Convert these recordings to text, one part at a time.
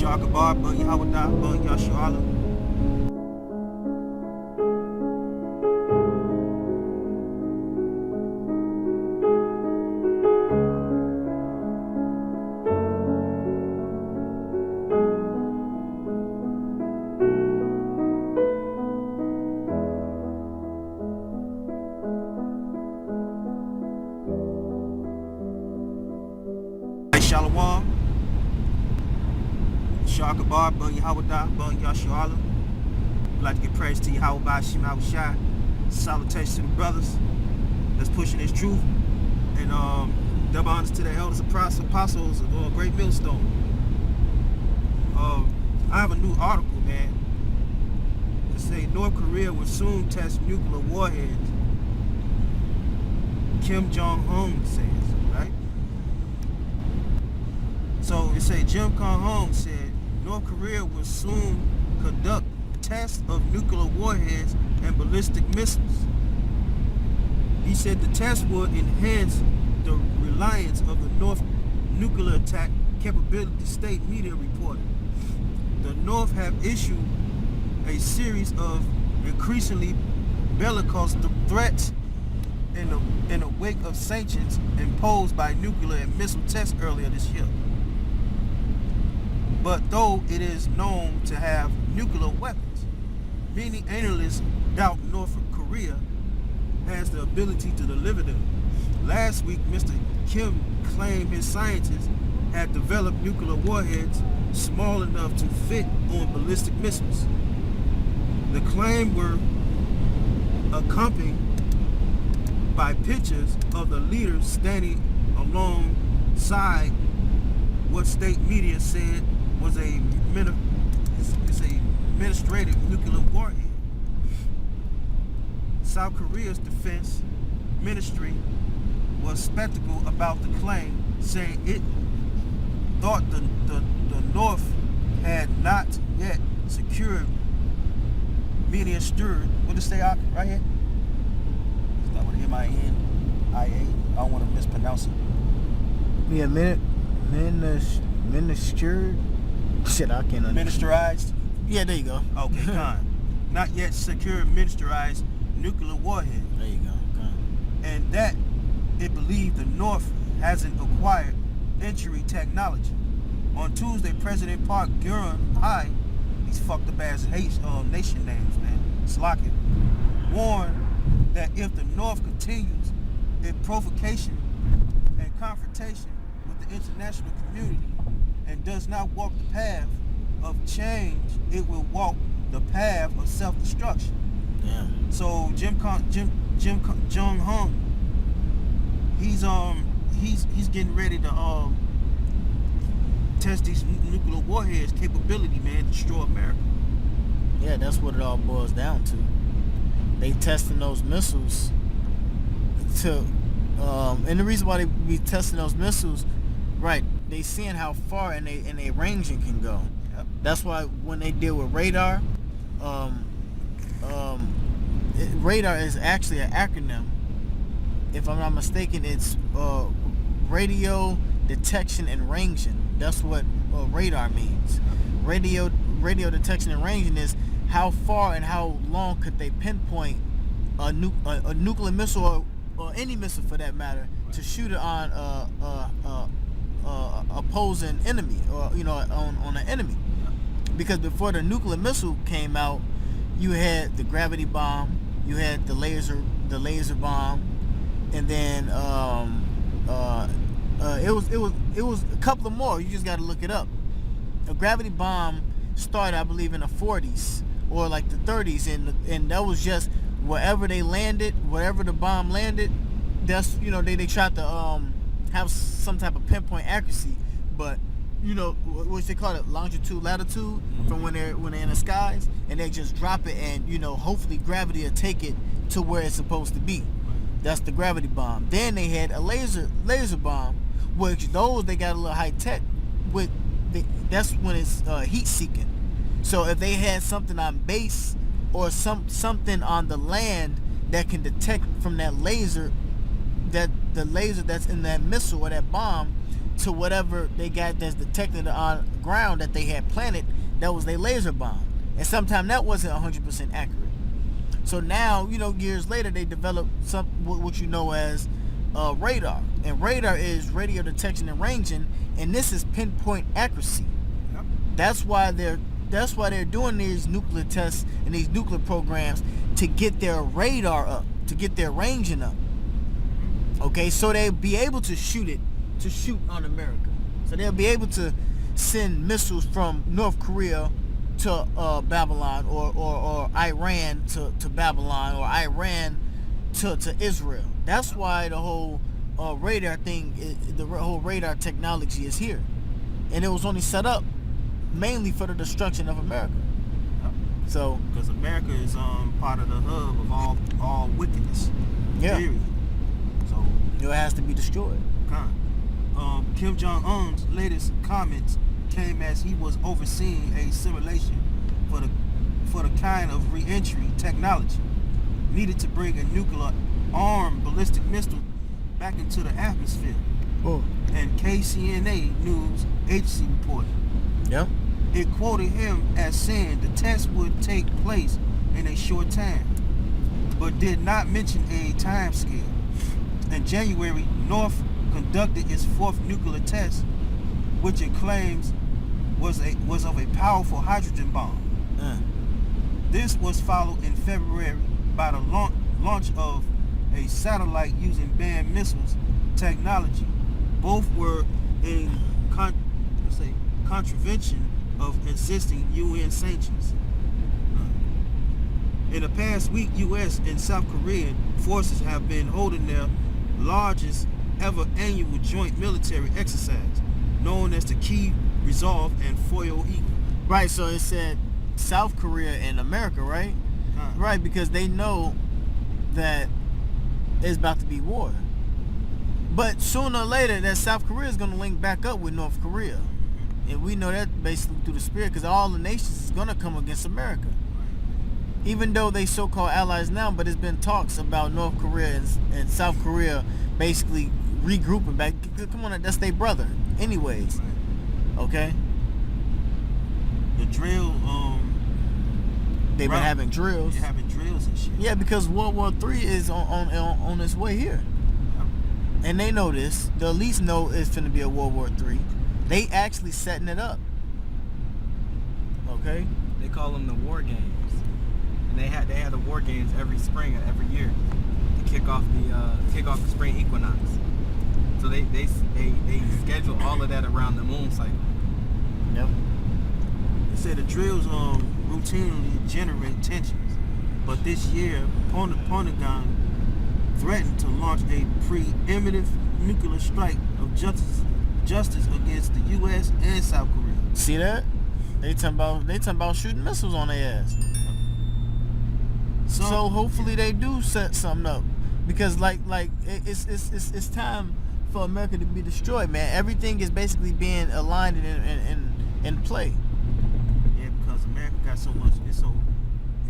Shakabar, Bun Yahweh, Bun Yashuala. Shalom, Shakabar, Bun Yahweh, Bun Yashuala. We'd like to give praise to Yahweh by Shim Shai. Salutations to the brothers that's pushing this truth. And double honors to the elders, apostles of Great Millstone. I have a new article, man. It say North Korea will soon test nuclear warheads. Kim Jong-un says, right? So it said Kim Jong-un said North Korea will soon conduct tests of nuclear warheads and ballistic missiles. He said the test will enhance the reliance of the North nuclear attack capability, state media reported. The North have issued a series of increasingly bellicose threats in the wake of sanctions imposed by nuclear and missile tests earlier this year. But though it is known to have nuclear weapons, many analysts doubt North Korea has the ability to deliver them. Last week, Mr. Kim claimed his scientists had developed nuclear warheads small enough to fit on ballistic missiles. The claim were accompanied by pictures of the leaders standing alongside what state media said was a administrative nuclear warhead. South Korea's defense ministry was skeptical about the claim, saying it thought the North had not yet secured media stirred. What did it say out right here? Start with M-I-N-I-A. I don't want to mispronounce it. Yeah, ministered. Shit, I can't understand. Ministerized? Yeah, there you go. Okay, con. Not yet secured ministerized nuclear warhead. There you go. And that it believed the North hasn't acquired entry technology. On Tuesday, President Park Geun-hye, these fucked up ass nation names, man, Slocket, warned that if the North continues its provocation and confrontation with the international community and does not walk the path of change, it will walk the path of self-destruction. Damn. So Kim Jong-un, he's getting ready to test these nuclear warheads capability, man, to destroy America. Yeah, that's what it all boils down to. They testing those missiles to, and the reason why they be testing those missiles, right? They seeing how far and they ranging can go. Yep. That's why when they deal with radar, radar is actually an acronym. If I'm not mistaken, it's radio detection and ranging. That's what radar means. Radio detection and ranging is how far and how long could they pinpoint a nuclear missile or any missile for that matter to shoot it on opposing enemy or on an enemy. Because before the nuclear missile came out, you had the gravity bomb, you had the laser bomb, and then it was a couple of more. You just got to look it up. A gravity bomb started, I believe, in the 40s or like the 30s, and that was just wherever they landed, wherever the bomb landed. That's they tried to have some type of pinpoint accuracy, but what they call it, longitude, latitude, from when they're in the skies, and they just drop it, and hopefully gravity will take it to where it's supposed to be. That's the gravity bomb. Then they had a laser bomb, which those they got a little high tech with. That's when it's heat seeking. So if they had something on base or something on the land that can detect from that laser, that the laser that's in that missile or that bomb, to whatever they got that's detected on ground that they had planted. That was their laser bomb, and sometimes that wasn't 100% accurate. So now, years later, they developed what you know as radar, and radar is radio detection and ranging, and this is pinpoint accuracy. Yep. That's why they're doing these nuclear tests and these nuclear programs to get their radar up, to get their ranging up. Okay, so they'll be able to shoot on America. So they'll be able to send missiles from North Korea to Babylon, or Iran to Babylon, or Iran to Israel. That's why the whole radar thing, the whole radar technology is here. And it was only set up mainly for the destruction of America. So, because America is part of the hub of all wickedness. Yeah. Period. So it has to be destroyed. Kim Jong-un's latest comments came as he was overseeing a simulation for the kind of re-entry technology needed to bring a nuclear-armed ballistic missile back into the atmosphere. Oh. And KCNA News agency reported. Yeah. It quoted him as saying the test would take place in a short time, but did not mention a time scale. In January, North conducted its fourth nuclear test, which it claims was of a powerful hydrogen bomb. This was followed in February by the launch of a satellite using banned missiles technology. Both were in contravention of existing UN sanctions. In the past week, U.S. and South Korean forces have been holding their largest ever annual joint military exercise, known as the Key Resolve and Foil Eagle. Right, so it said South Korea and America, right? Right, because they know that it's about to be war. But sooner or later, that South Korea is going to link back up with North Korea. And we know that basically through the spirit, because all the nations is going to come against America. Even though they so-called allies now, but it's been talks about North Korea and South Korea basically regrouping back. Come on, that's their brother. Anyways. Okay? The drill, they've been having drills. They're having drills and shit. Yeah, because World War III is on its way here. And they know this. They at least know it's going to be a World War III. They actually setting it up. Okay? They call them the war games. And they had the war games every spring or every year to kick off the spring equinox. So they schedule all of that around the moon cycle. Yep. They say the drills routinely generate tensions, but this year Pentagon threatened to launch a preemptive nuclear strike of justice against the U.S. and South Korea. See that? They talking about shooting missiles on their ass. So hopefully they do set something up, because like it's time for America to be destroyed, man. Everything is basically being aligned and in play. Yeah, because America got so much. It's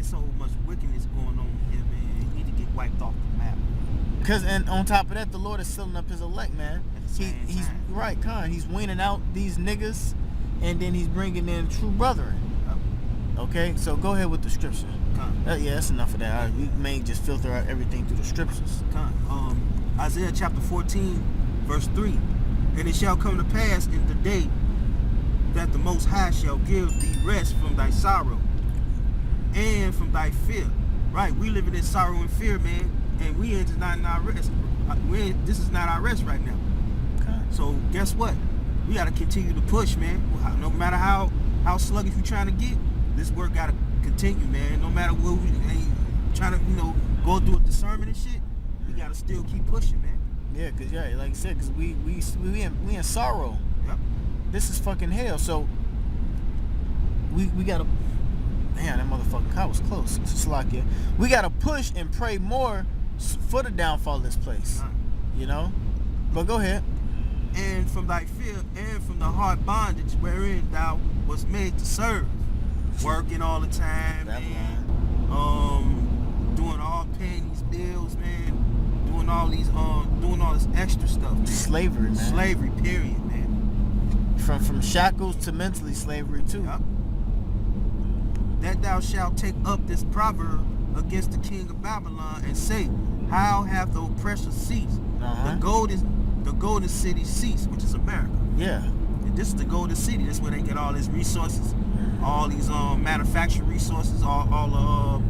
so much wickedness going on here, man. It need to get wiped off the map. Because, and on top of that, the Lord is sealing up his elect, man. He's right, Con. He's weaning out these niggas, and then he's bringing in true brethren. Okay, so go ahead with the scripture. Yeah, that's enough of that. We may just filter out everything through the scriptures. Isaiah chapter 14, verse 3. And it shall come to pass in the day that the Most High shall give thee rest from thy sorrow and from thy fear. Right, we living in sorrow and fear, man, and we ain't not in our rest. This is not our rest right now. Okay. So guess what? We got to continue to push, man. No matter how sluggish we trying to get, this work got to continue, man. No matter what we trying to, go through a discernment and shit, we got to still keep pushing, man. Yeah, because, like I said, because we in sorrow. Yep. This is fucking hell. So we got to, man, that motherfucking car was close. It's just like, yeah. We got to push and pray more for the downfall of this place. But go ahead. And from thy fear and from the hard bondage wherein thou was made to serve. Working all the time, man. Doing all paying these bills, man. Doing all this extra stuff, man. Slavery, man. Slavery, period, man. from shackles to mentally slavery too. Yep. That thou shalt take up this proverb against the king of Babylon and say, how have the oppressor ceased? Uh-huh. The golden city ceased, which is America. Yeah. And this is the golden city. That's where they get all these resources, all these manufacturing resources, all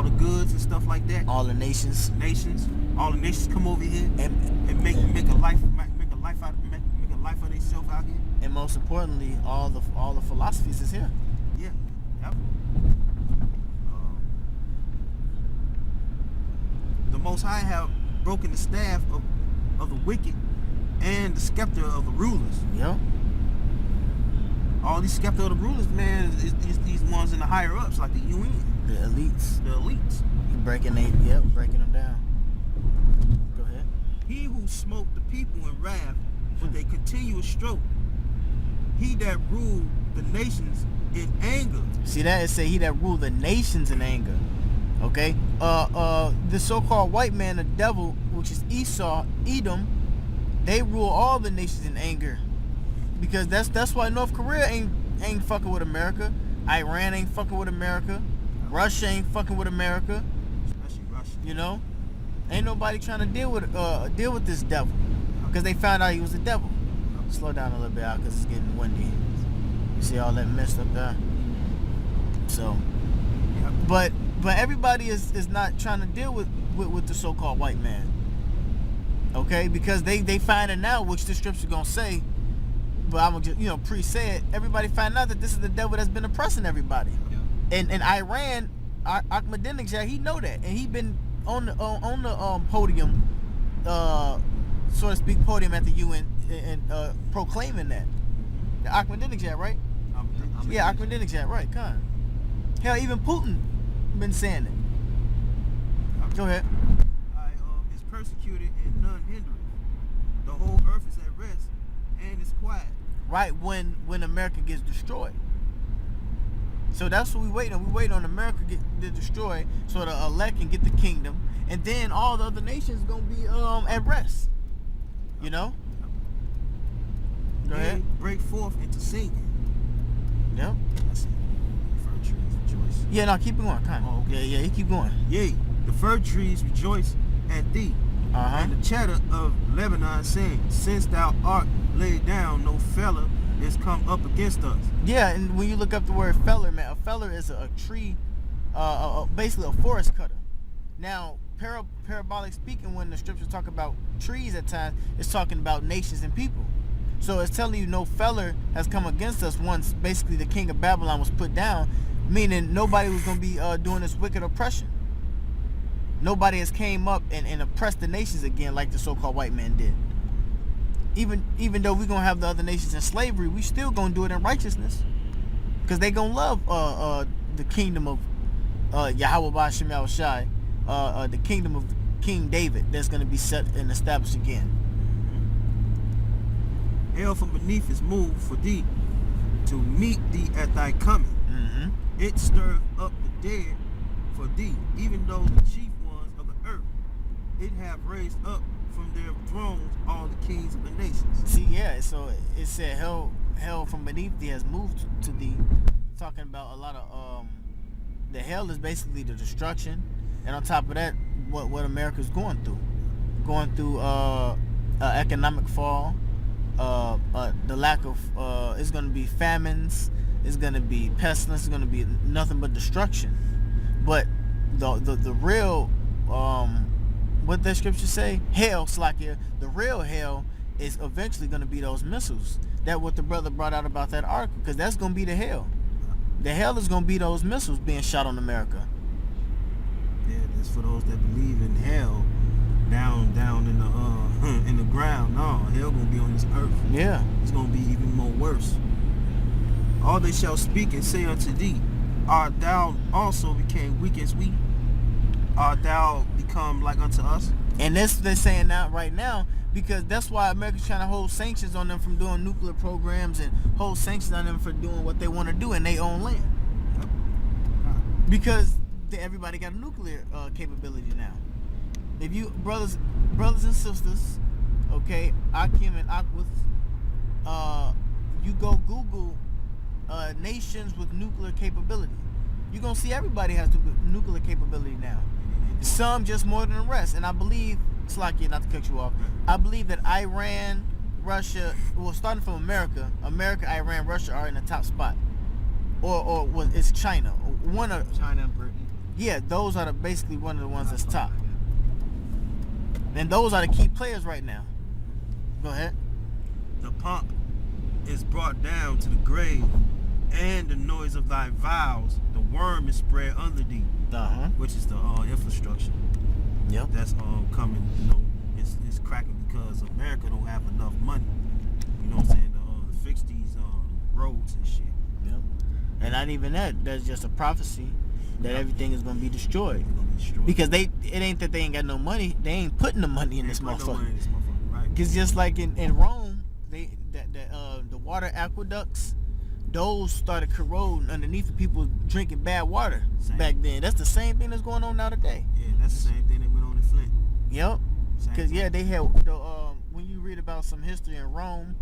the goods and stuff like that. All the nations All the nations come over here and make a life out of themselves out here. and most importantly, all the philosophies is here. Yeah. Yep. The Most High have broken the staff of the wicked and the scepter of the rulers. Yep. All these scepter of the rulers, man, is these ones in the higher ups, like the UN, The elites. the elites. Breaking them down. Go ahead. He who smote the people in wrath with a continuous stroke, he that ruled the nations in anger. See that? It say he that ruled the nations in anger. Okay? The so-called white man, the devil, which is Esau, Edom, they rule all the nations in anger. Because that's why North Korea ain't fucking with America. Iran ain't fucking with America. Russia ain't fucking with America. Especially Russia. You know? Ain't nobody trying to deal with this devil. Because they found out he was the devil. Slow down a little bit out because it's getting windy. You see all that mist up there? So, Yep. but everybody is not trying to deal with the so-called white man. Okay? Because they finding out, which the scripture gonna say, but I'm gonna just, pre-say it, everybody find out that this is the devil that's been oppressing everybody. Yeah. And Iran, Ahmadinejad, he know that, and he been on the podium, so to speak, podium at the UN and proclaiming that. The Ahmadinejad, right? Yeah, Ahmadinejad, right? Con. Hell, even Putin been saying it. Go ahead. I is persecuted and none hindereth. The whole earth is at rest and is quiet. Right when America gets destroyed. So that's what we wait on. We wait on America to destroy so the elect can get the kingdom, and then all the other nations gonna be at rest. You know. Go They ahead. break forth into singing. Yep. That's it. Fir trees rejoice. Yeah, no, keep it going. Kind Oh, okay. Yeah, you keep going. Yea, the fir trees rejoice at thee, Uh-huh. and the chatter of Lebanon saying, since thou art laid down, no feller is come up against us. Yeah, and when you look up the word feller, man, a feller is a tree, basically a forest cutter. Now, parabolic speaking, when the scriptures talk about trees at times, it's talking about nations and people. So it's telling you no feller has come against us once basically the king of Babylon was put down, meaning nobody was going to be doing this wicked oppression. Nobody has came up and oppressed the nations again like the so-called white man did. Even though we're going to have the other nations in slavery, we still going to do it in righteousness. Because they going to love the kingdom of Yahweh Ba'ashem Yahushai, the kingdom of King David that's going to be set and established again. Hell from beneath is moved for thee to meet thee at thy coming. Mm-hmm. It stirred up the dead for thee, even though the chief ones of the earth. It have raised up from their thrones all the kings of the nations. See, yeah, so it said hell from beneath thee has moved to thee. Talking about a lot of the hell is basically the destruction, and on top of that, what America's going through economic fall, the lack of it's going to be famines, it's going to be pestilence, it's going to be nothing but destruction. But the real what the scriptures say, hell, Slakia, the real hell is eventually going to be those missiles. That what the brother brought out about that article, because that's going to be the hell. The hell is going to be those missiles being shot on America. Yeah, that's for those that believe in hell down in the ground. No, hell gonna be on this earth. Yeah. It's gonna be even more worse. All they shall speak and say unto thee, art thou also became weak as we? Art thou become like unto us? And that's they're saying that right now, because that's why America's trying to hold sanctions on them from doing nuclear programs and hold sanctions on them for doing what they want to do in their own land. Yep. Because everybody got a nuclear capability now. If you brothers and sisters, okay, Akim and Akwith, you go Google nations with nuclear capability, you're gonna see everybody has nuclear capability now. Some just more than the rest. And I believe, Slacky, not to cut you off, I believe that Iran, Russia, well, starting from America, Iran, Russia are in the top spot. Or it's China. One of China and Britain. Yeah, those are basically one of the ones that's top. And those are the key players right now. Go ahead. The pomp is brought down to the grave, and the noise of thy vows, the worm is spread under thee, which is the infrastructure. Yep. That's coming. It's cracking because America don't have enough money. You know what I'm saying? To fix these roads and shit. Yep. And not even that. That's just a prophecy that everything is gonna be destroyed. Because it ain't that they ain't got no money. They ain't putting the money in this motherfucker. Right. Because just like in Rome, the water aqueducts, those started corroding underneath the people drinking bad water back then. That's the same thing that's going on now today. Yeah, that's the same thing that went on in Flint. Yep. Because they had when you read about some history in Rome,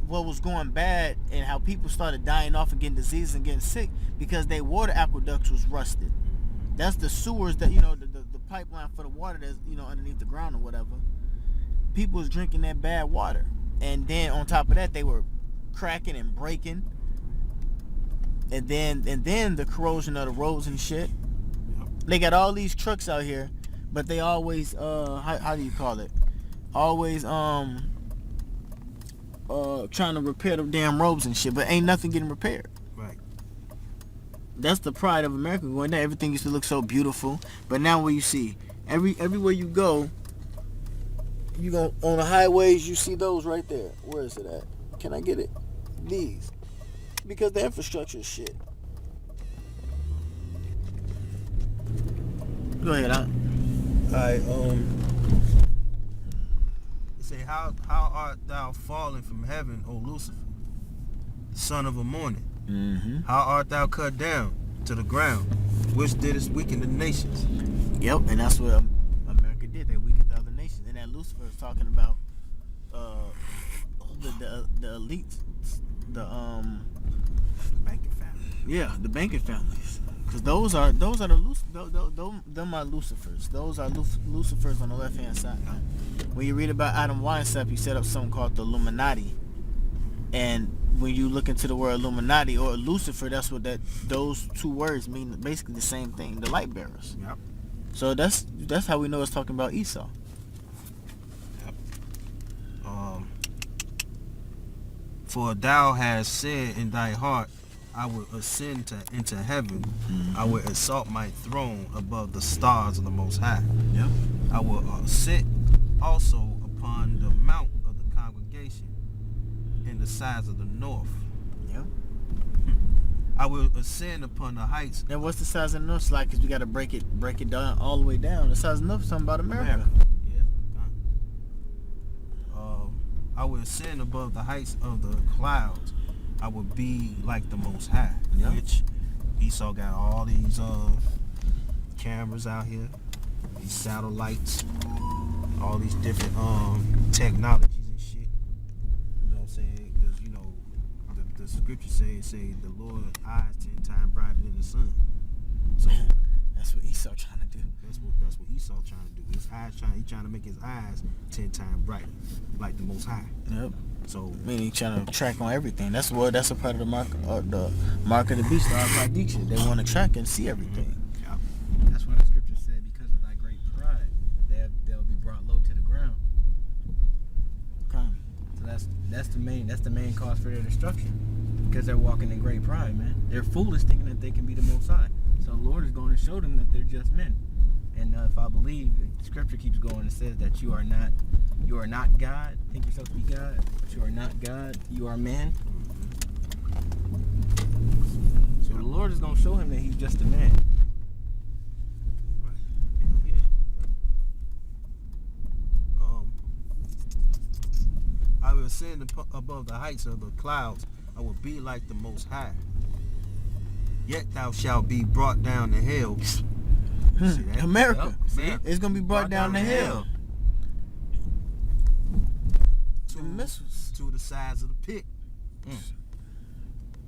what was going bad and how people started dying off and getting diseases and getting sick because their water aqueducts was rusted. That's the sewers that the pipeline for the water that's underneath the ground or whatever. People was drinking that bad water, and then on top of that they were cracking and breaking, and then the corrosion of the roads and shit. They got all these trucks out here, but they always how do you call it? Always trying to repair the damn roads and shit, but ain't nothing getting repaired. Right. That's the pride of America going there. Everything used to look so beautiful, but now what you see, everywhere you go on the highways, you see those right there. Where is it at? Can I get it? These. Because the infrastructure is shit. Go ahead, It say, how art thou fallen from heaven, O Lucifer, son of a morning? Mm-hmm. How art thou cut down to the ground, which didst weaken the nations? Yep, and that's what America did. They weakened the other nations. And that Lucifer is talking about the elites, the banking family. Yeah, the banking families. Because those are the them are Lucifers. Those are Lucifers on the left hand side. When you read about Adam Weishaupt, he set up something called the Illuminati. And when you look into the word Illuminati or Lucifer, that's what those two words mean. Basically the same thing. The light bearers. Yep. So that's how we know it's talking about Esau. Yep. For thou hast said in thy heart, I will ascend into heaven. Mm-hmm. I will exalt my throne above the stars of the Most High. Yep. I will sit also upon the mount of the congregation in the sides of the north. Yep. I will ascend upon the heights. And what's the size of the north like? Because we got to break it down all the way down. The size of the north is something about America. Yeah. I will ascend above the heights of the clouds. I will be like the Most High. Yep. Which Esau got all these cameras out here, these satellites, all these different technologies and shit. You know what I'm saying? Because the scripture say the Lord's eyes 10 times brighter than the sun. So that's what Esau trying to do. That's what Esau trying to do. He trying to make his eyes 10 times brighter, like the Most High. Yep. So meaning trying to track on everything. That's a part of the mark of the beast. They want to track and see everything. Yeah. That's why the scripture said, because of thy great pride, they'll be brought low to the ground. Okay. So that's the main cause for their destruction, because they're walking in great pride, man. They're foolish, thinking that they can be the Most High. So the Lord is going to show them that they're just men. And if I believe, the scripture keeps going and says that you are not God. Think yourself to be God, but you are not God. You are man. So the Lord is going to show him that he's just a man. Yeah. I will ascend above the heights of the clouds. I will be like the Most High. Yet thou shalt be brought down to hell. America. Yep. It's gonna be brought down to hell. To the sides of the pit.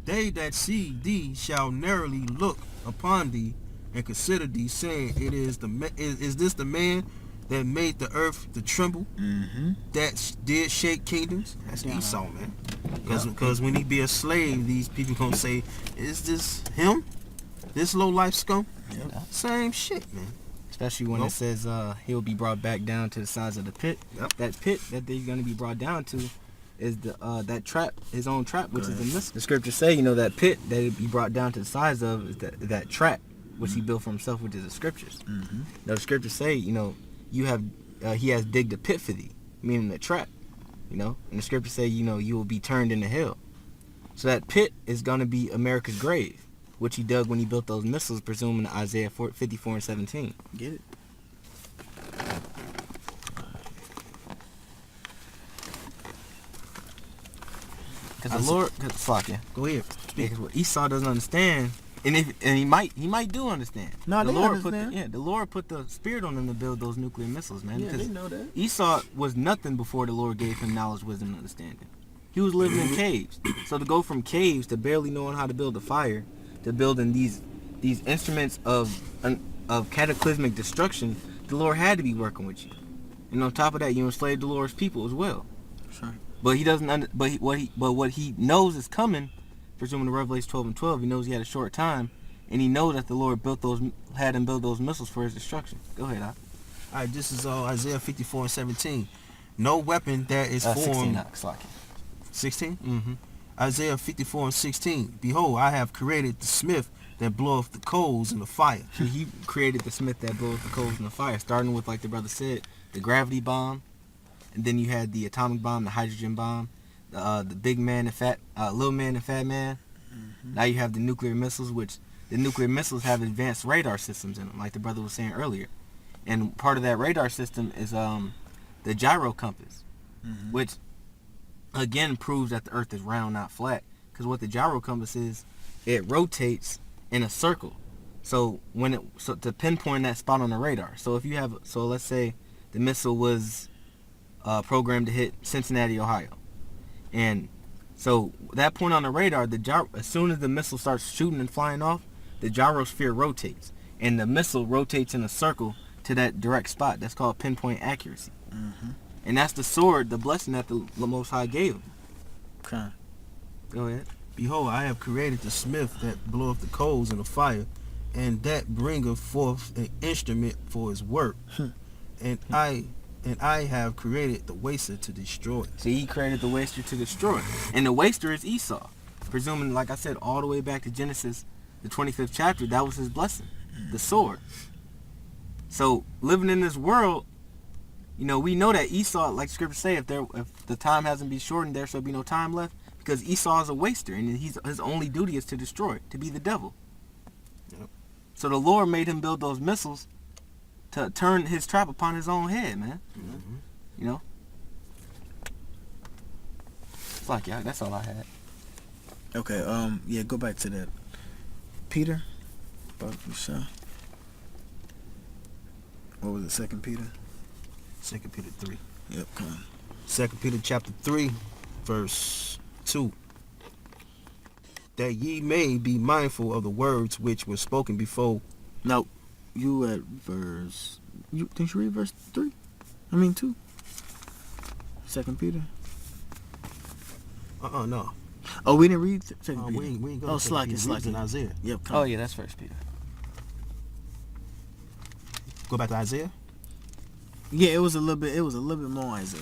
They that see thee shall narrowly look upon thee and consider thee, saying, is this the man that made the earth to tremble, that did shake kingdoms? That's Esau, man. Because when he be a slave, these people gonna say, is this him? This low life scum? Yep. Same shit, man. Especially when it says he'll be brought back down to the size of the pit. Yep. That pit that they're going to be brought down to is the that trap, his own trap, which is the missile. The scriptures say, that pit that he'll be brought down to the size of is that trap which he built for himself, which is the scriptures. Now the scriptures say, you have he has digged a pit for thee, meaning the trap. And the scriptures say, you will be turned into hell. So that pit is going to be America's grave, which he dug when he built those missiles, presuming Isaiah 54:17. Get it? Because the Lord, fuck yeah, Go ahead. because what Esau doesn't understand, and he might do understand. No, the they Lord understand. the Lord put the spirit on him to build those nuclear missiles, man. Yeah, because they know that. Esau was nothing before the Lord gave him knowledge, wisdom, and understanding. He was living in caves. So to go from caves to barely knowing how to build a fire, to building these instruments of cataclysmic destruction, the Lord had to be working with you. And on top of that, you enslaved the Lord's people as well. Sure. But he doesn't. What he knows is coming. Presuming the Revelation 12:12, he knows he had a short time, and he knows that the Lord had him build those missiles for his destruction. Go ahead, Al. All right, this is Isaiah 54:17. No weapon that is 16, formed. 16. 16? Isaiah 54:16. Behold, I have created the smith that bloweth the coals in the fire. So he created the smith that bloweth the coals in the fire, starting with, like the brother said, the gravity bomb, and then you had the atomic bomb, the hydrogen bomb, the big man and fat, little man and fat man. Now you have the nuclear missiles, which the nuclear missiles have advanced radar systems in them, like the brother was saying earlier. And part of that radar system is the gyro compass, which again proves that the Earth is round, not flat. Because what the gyro compass is, it rotates in a circle. So to pinpoint that spot on the radar. So let's say the missile was programmed to hit Cincinnati, Ohio, and so that point on the radar, as soon as the missile starts shooting and flying off, the gyrosphere rotates, and the missile rotates in a circle to that direct spot. That's called pinpoint accuracy. And that's the sword, the blessing that the Most High gave him. Okay. Go ahead. Behold, I have created the smith that bloweth the coals in the fire, and that bringeth forth an instrument for his work. And I have created the waster to destroy. So he created the waster to destroy. And the waster is Esau. Presuming, like I said, all the way back to Genesis, the 25th chapter, that was his blessing. The sword. So living in this world, we know that Esau, like scripture say, if the time hasn't been shortened, there shall be no time left. Because Esau is a waster, and his only duty is to destroy, to be the devil. Yep. So the Lord made him build those missiles to turn his trap upon his own head, man. Fuck yeah, that's all I had. Okay. Yeah. Go back to that. Peter. What was it? 2 Peter. 2 Peter 3. Yep. Come on. 2 Peter chapter 3, verse 2. That ye may be mindful of the words which were spoken before. No. You at verse... Didn't you read verse 3? I mean 2. 2 Peter. No. Oh, we didn't read 2 Peter. We ain't going to Slack in Isaiah. Yep. Oh yeah, that's 1 Peter. Go back to Isaiah. Yeah, it was a little bit more Isaiah.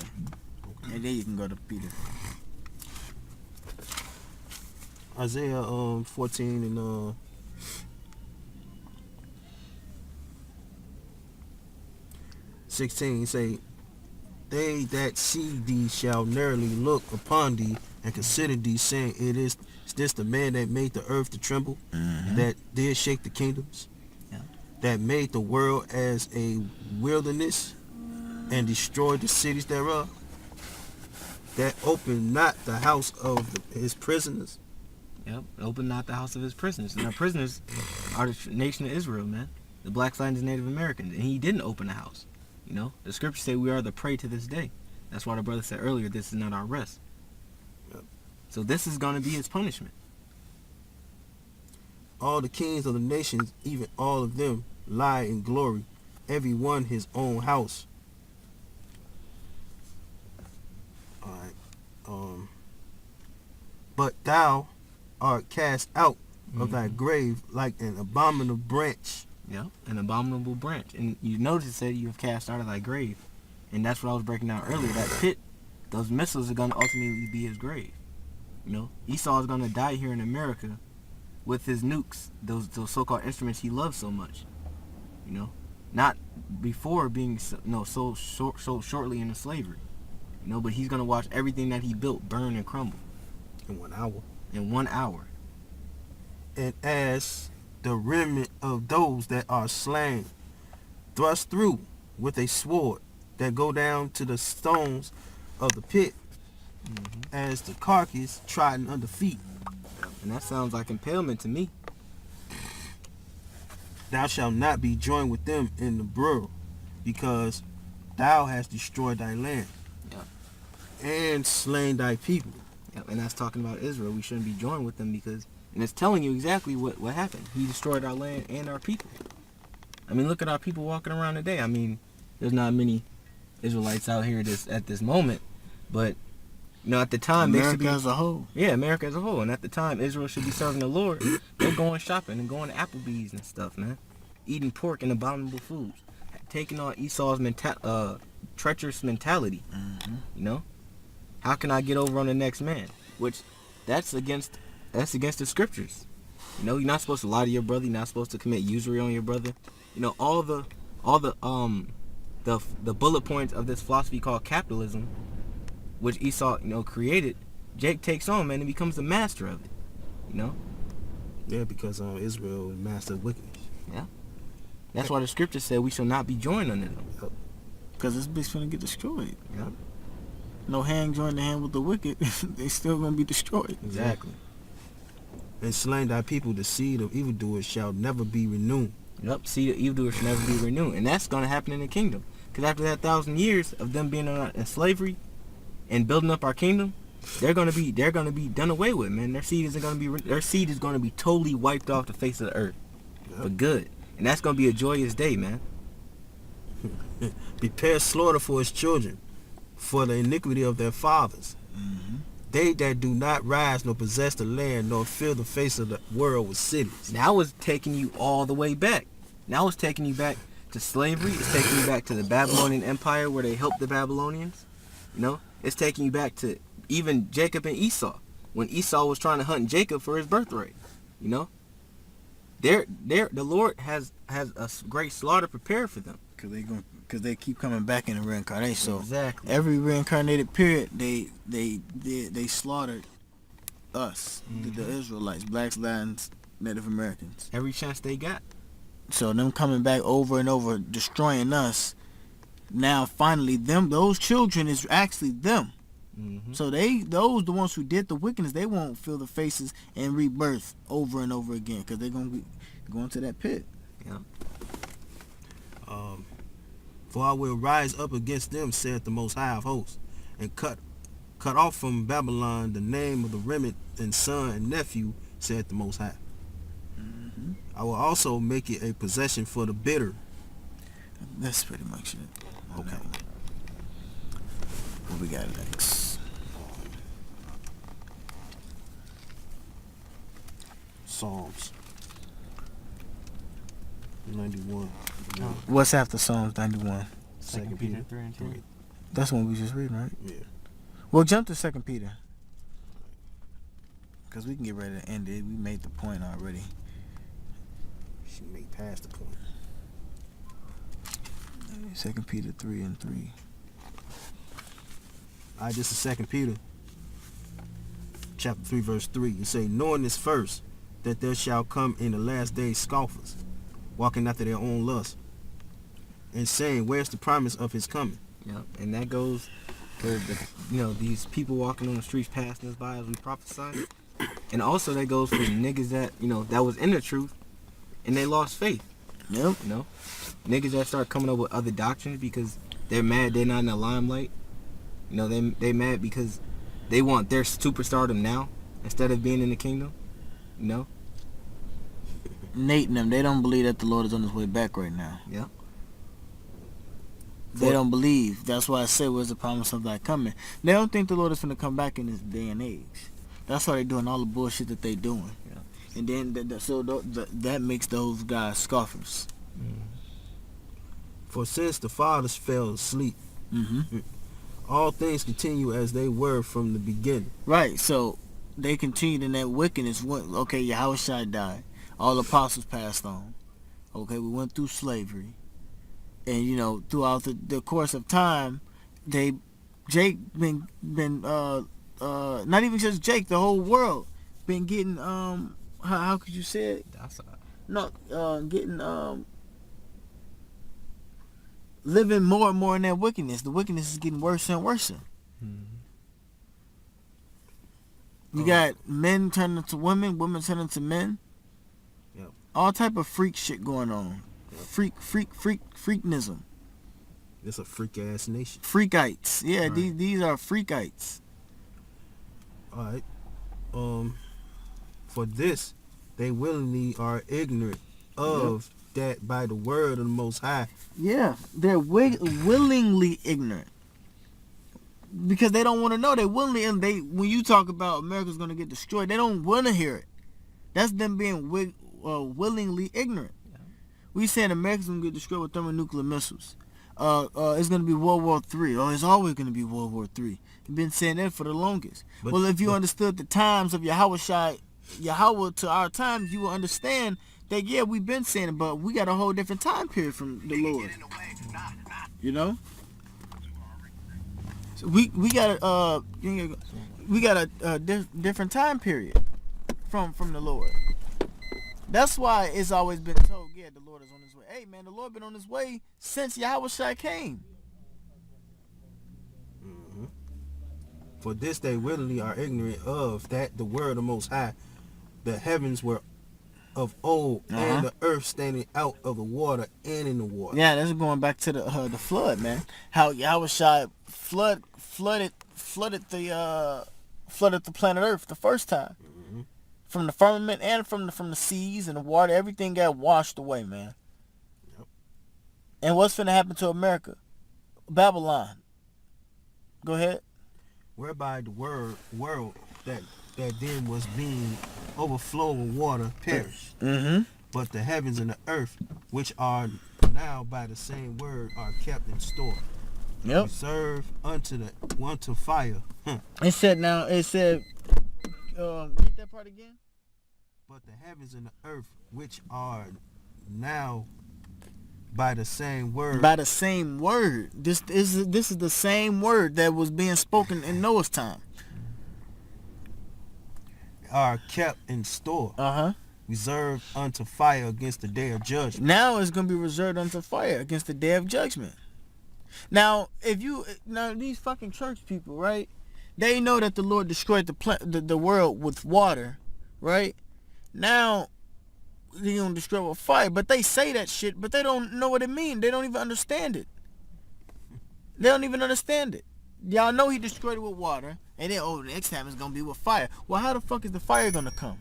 Okay. And then you can go to Peter. Isaiah 14 and 16 say, they that see thee shall narrowly look upon thee and consider thee, saying, is this the man that made the earth to tremble, that did shake the kingdoms, that made the world as a wilderness and destroyed the cities thereof, that opened not the house of his prisoners. Yep, open not the house of his prisoners. And our prisoners are the nation of Israel, man. The blacks, Lions, and Native Americans. And he didn't open the house. The scriptures say we are the prey to this day. That's why the brother said earlier, this is not our rest. Yep. So this is going to be his punishment. All the kings of the nations, even all of them, lie in glory, every one his own house. Alright. But thou art cast out of thy grave like an abominable branch. Yeah, an abominable branch. And you notice it said you have cast out of thy grave. And that's what I was breaking down earlier. That pit, those missiles are going to ultimately be his grave. You know, Esau is going to die here in America with his nukes, those so-called instruments he loves so much. You know, not before being so shortly into slavery. You know, but he's going to watch everything that he built burn and crumble. In 1 hour. In 1 hour. And as the remnant of those that are slain, thrust through with a sword, that go down to the stones of the pit, as the carcass trodden under feet. And that sounds like impalement to me. Thou shalt not be joined with them in the broil, because thou hast destroyed thy land, and slain thy people. And that's talking about Israel. We shouldn't be joined with them because, and it's telling you exactly what happened. He destroyed our land and our people. I mean, look at our people walking around today. I mean, there's not many Israelites out here at this moment, but you know, at the time, America as a whole. Yeah, America as a whole. And at the time, Israel should be serving the Lord. They're going shopping and going to Applebee's and stuff, man. Eating pork and abominable foods. Taking on Esau's treacherous mentality. You know? How can I get over on the next man? Which, that's against the scriptures. You know, you're not supposed to lie to your brother. You're not supposed to commit usury on your brother. You know, all the bullet points of this philosophy called capitalism, which Esau, you know, created, Jake takes on, man, and becomes the master of it. You know? Yeah, because Israel is master of wickedness. Yeah. That's why the scripture said we shall not be joined unto them. Because this bitch finna get destroyed. Yeah. No hand joined the hand with the wicked, they still gonna be destroyed. Exactly. And slain thy people, the seed of evildoers shall never be renewed. Yep, seed of evildoers shall never be renewed. And that's going to happen in the kingdom. Because after that 1,000 years of them being in slavery and building up our kingdom, they're gonna be done away with, man. Their seed is going to be totally wiped off the face of the earth. Yep. For good. And that's going to be a joyous day, man. Prepare slaughter for his children, for the iniquity of their fathers. They that do not rise nor possess the land nor fill the face of the world with cities. Now it's taking you all the way back. Now it's taking you back to slavery. It's taking you back to the Babylonian Empire where they helped the Babylonians. You know, it's taking you back to even Jacob and Esau when Esau was trying to hunt Jacob for his birthright. You know, the Lord has a great slaughter prepared for them. Because they keep coming back in the reincarnation. So exactly. Every reincarnated period, they slaughtered us, the Israelites, blacks, Latins, Native Americans. Every chance they got. So them coming back over and over, destroying us. Now finally, those children is actually them. So the ones who did the wickedness, they won't feel the faces and rebirth over and over again because they're gonna be going to that pit. Yeah. For I will rise up against them, saith the Most High of hosts, and cut off from Babylon the name of the remnant and son and nephew, saith the Most High. I will also make it a possession for the bitter. That's pretty much it. Okay. What we got next? Psalms 91. What's after Psalms 91? 2 Peter 3 and 10. That's the one we just read, right? Yeah. Well, jump to 2 Peter. Because we can get ready to end it. We made the point already. She made past the point. 2 Peter 3 and 3. Alright, this is 2 Peter chapter 3 verse 3. You say, knowing this first, that there shall come in the last days scoffers, walking after their own lust, and saying, where's the promise of his coming? Yep, and that goes to these people walking on the streets passing us by as we prophesy. And also that goes for the niggas that, that was in the truth and they lost faith. Yep. Niggas that start coming up with other doctrines because they're mad they're not in the limelight. They mad because they want their superstardom now instead of being in the kingdom. Nate and them, they don't believe that the Lord is on his way back right now. Yeah. They don't believe. That's why I say, where's the promise of that coming? They don't think the Lord is going to come back in this day and age. That's why they're doing all the bullshit that they doing. Yeah. And then, that makes those guys scoffers. For since the fathers fell asleep, Mm-hmm. all things continue as they were from the beginning. Right, so they continued in that wickedness. Okay, Yahushua died. All the apostles passed on. Okay, we went through slavery. And, you know, throughout the course of time, Jake been not even just Jake, the whole world been getting, how could you say it? That's Getting, living more and more in that wickedness. The wickedness is getting worse and worse. You got men turning to women, women turning to men. Yep. All type of freak shit going on. Yep. Freaknism. It's a freak ass nation. Freakites. Yeah, Right. these are freakites. All right. For this, they willingly are ignorant of that by the word of the Most High. Yeah, they're willingly ignorant because they don't want to know. They willingly, and when you talk about America's going to get destroyed, they don't want to hear it. That's them being willingly ignorant. Yeah. We saying America's going to get destroyed with thermonuclear missiles. It's going to be World War III. Oh, it's always going to be World War III. You've been saying that for the longest. Well, if you understood the times of Yahweh to our times, you will understand that, yeah, we've been saying it, but we got a whole different time period from the Lord. You know? So we got a different time period from the Lord. That's why it's always been told, yeah, the Lord is on his way. Hey, man, the Lord been on his way since Yahushua came. Mm-hmm. For this they willingly are ignorant of that the word of the Most High, the heavens were of old, and the earth standing out of the water and in the water. Yeah, that's going back to the flood, man. How Yahushua flooded the planet Earth the first time. Mm-hmm. From the firmament and from the seas and the water, everything got washed away, man. Yep. And what's finna happen to America? Babylon. Go ahead. Whereby the world that then was being overflowed with water perished. Mm-hmm. But the heavens and the earth, which are now by the same word, are kept in store. Yep. Reserved unto fire. It said, read that part again. But the heavens and the earth, which are now by the same word. By the same word. This is the same word that was being spoken in Noah's time. Are kept in store. Reserved unto fire against the day of judgment. Now it's going to be reserved unto fire against the day of judgment. Now, these fucking church people, right? They know that the Lord destroyed the world with water, right? Now, they're going to destroy it with fire. But they say that shit, but they don't know what it means. They don't even understand it. They don't even understand it. Y'all know he destroyed it with water, and then, next time it's going to be with fire. Well, how the fuck is the fire going to come?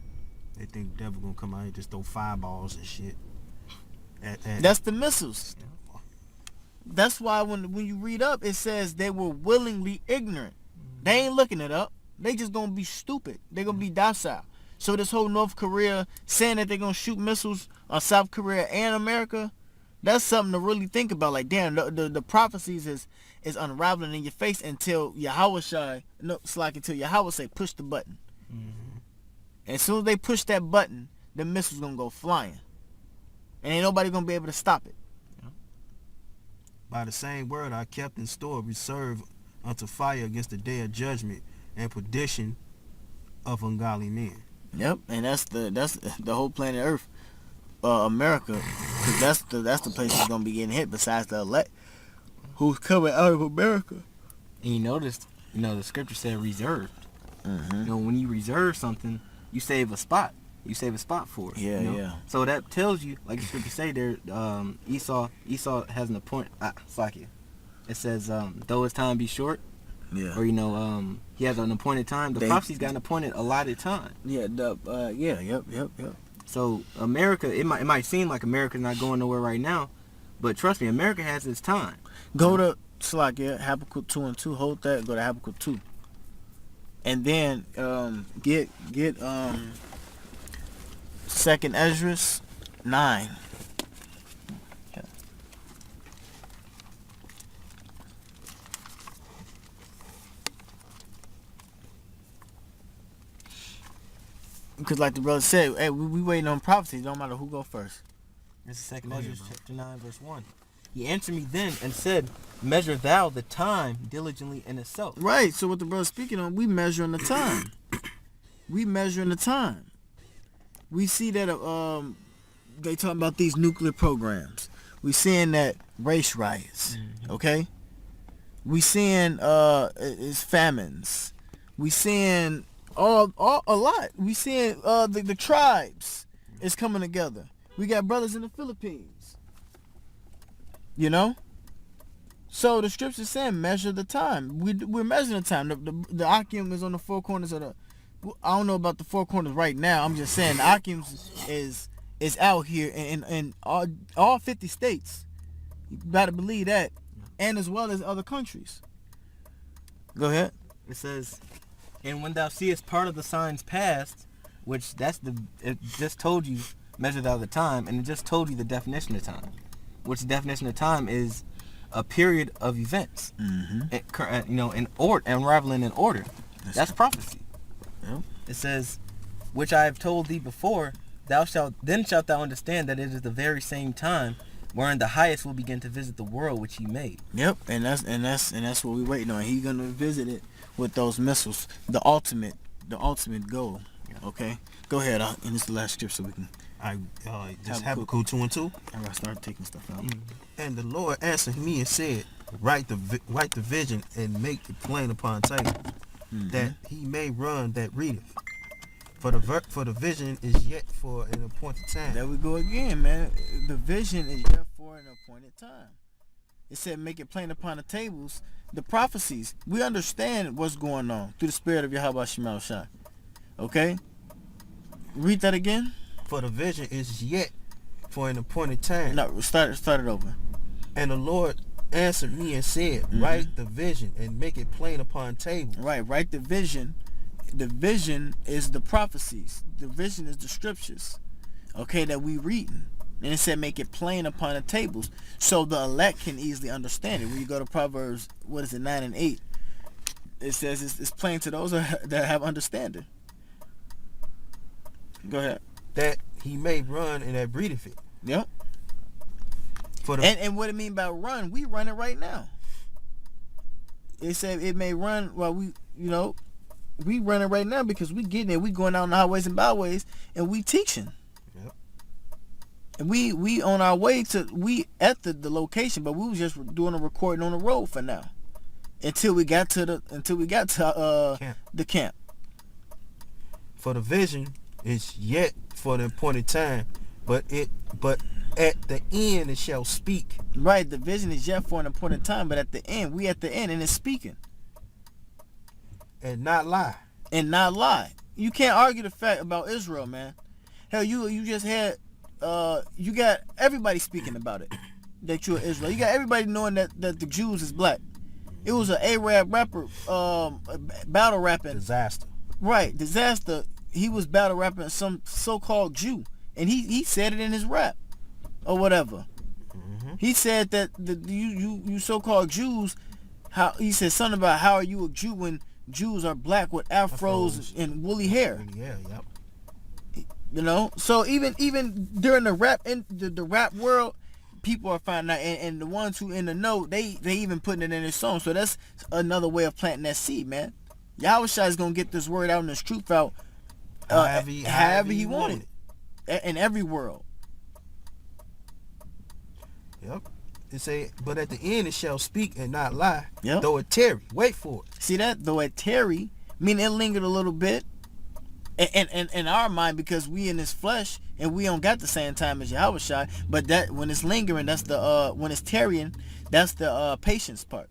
They think the devil going to come out and just throw fireballs and shit. That's the missiles. That's why when you read up, it says they were willingly ignorant. They ain't looking it up. They just going to be stupid. They're going to be docile. So this whole North Korea saying that they're going to shoot missiles on South Korea and America, that's something to really think about. Like, damn, the prophecies is unraveling in your face until Yahweh say, push the button. Mm-hmm. And as soon as they push that button, the missile's going to go flying. And ain't nobody going to be able to stop it. By the same word are kept in store, reserved unto fire against the day of judgment and perdition of ungodly men. Yep, and that's the whole planet Earth, America, because that's the place that's gonna be getting hit. Besides the elect, who's coming out of America. And you noticed, the scripture said reserved. Mm-hmm. When you reserve something, you save a spot. You save a spot for it. Yeah, yeah. So that tells you, like the scripture say there, Esau has an appointment. It says, though his time be short. Yeah. Or he has an appointed time. The prophecy's got an appointed allotted time. Yeah. Yep. So America, it might seem like America's not going nowhere right now, but trust me, America has its time. Go to Slakia, Habakkuk 2 and 2. Hold that. Go to Habakkuk 2. And then get Second Esdras 9. Okay. Because like the brother said, hey, we waiting on prophecy. It don't matter who go first. This is 2 Ezra chapter 9, verse 1. He answered me then and said, measure thou the time diligently in itself. Right. So what the brother's speaking on, we measuring the time. We measuring the time. We see that they talking about these nuclear programs. We seeing that race riots. Okay. We seeing it's famines. We seeing a lot. We seeing the tribes is coming together. We got brothers in the Philippines. You know? So the scripture saying measure the time. We're measuring the time. The Akim is on the four corners of the... I don't know about the four corners right now. I'm just saying the Akim is out here in all 50 states. You better believe that. And as well as other countries. Go ahead. It says, and when thou seest part of the signs past, which it just told you, measure thou the time, and it just told you the definition of time. Which the definition of time is a period of events, in order, unraveling in order. That's prophecy. Yeah. It says, which I have told thee before, shalt thou understand that it is the very same time wherein the highest will begin to visit the world which he made. Yep, and that's what we waiting on. He's gonna visit it with those missiles, the ultimate goal. Okay, go ahead. And it's the last scripture so we can. Just Habakkuk 2 and 2. I gotta start taking stuff out. And the Lord answered me and said, write the vision and make it plain upon tape, that he may run that readeth. For the vision is yet for an appointed time. There we go again, man. The vision is yet for an appointed time. It said make it plain upon the tables. The prophecies, we understand what's going on through the spirit of Yahweh Shema Shai. Okay? Read that again. For the vision is yet for an appointed time. No, start it over. And the Lord answered me and said, write the vision and make it plain upon tables. Right, write the vision. The vision is the prophecies. The vision is the scriptures. Okay, that we reading. And it said make it plain upon the tables. So the elect can easily understand it. When you go to Proverbs, 9 and 8, it says it's plain to those that have understanding. Go ahead. That he may run and that breedeth it. Yep. And what it mean by run, we run it right now. It said it may run while we run it right now because we getting it. We going out on the highways and byways and we teaching. Yep. And we on our way at the location, but we was just doing a recording on the road for now. Until we got to the camp. For the vision is yet for the appointed time, but at the end it shall speak. Right, the vision is yet for an appointed time, but at the end, we at the end and it's speaking. And not lie. You can't argue the fact about Israel, man. Hell, you just had you got everybody speaking about it. That you're Israel. You got everybody knowing that the Jews is black. It was an Arab rapper battle rapping. Disaster. Right, Disaster. He was battle rapping some so-called Jew, and he said it in his rap, or whatever. He said that you so-called Jews, he said something about how are you a Jew when Jews are black with afros and woolly hair. Yeah, yep. So even during the rap in the rap world, people are finding out, and the ones who in the know, they even putting it in their song. So that's another way of planting that seed, man. Yahushua is gonna get this word out and this truth out. However he wanted it. In every world. Yep. It say, but at the end it shall speak and not lie. Yep. Though it tarry. Wait for it. See that? Though it tarry, meaning it lingered a little bit. And in our mind, because we in this flesh and we don't got the same time as Yahushua, but that when it's lingering, that's the when it's tarrying, that's the patience part.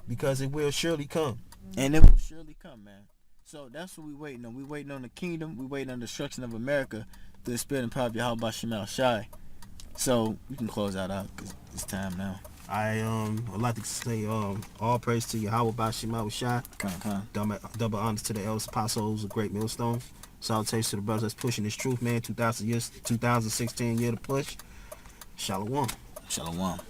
Because it will surely come. And it will surely come, man. So that's what we waiting on. We waiting on the kingdom. We waiting on the destruction of America through the spirit and power of Yahweh Shemal Shai. So we can close that out because it's time now. I'd like to say all praise to Yahweh Bashima Shai. Double honors to the elders apostles, a great millstone. Salutations to the brothers that's pushing this truth, man. 2016 year to push. Shalom. Shalom.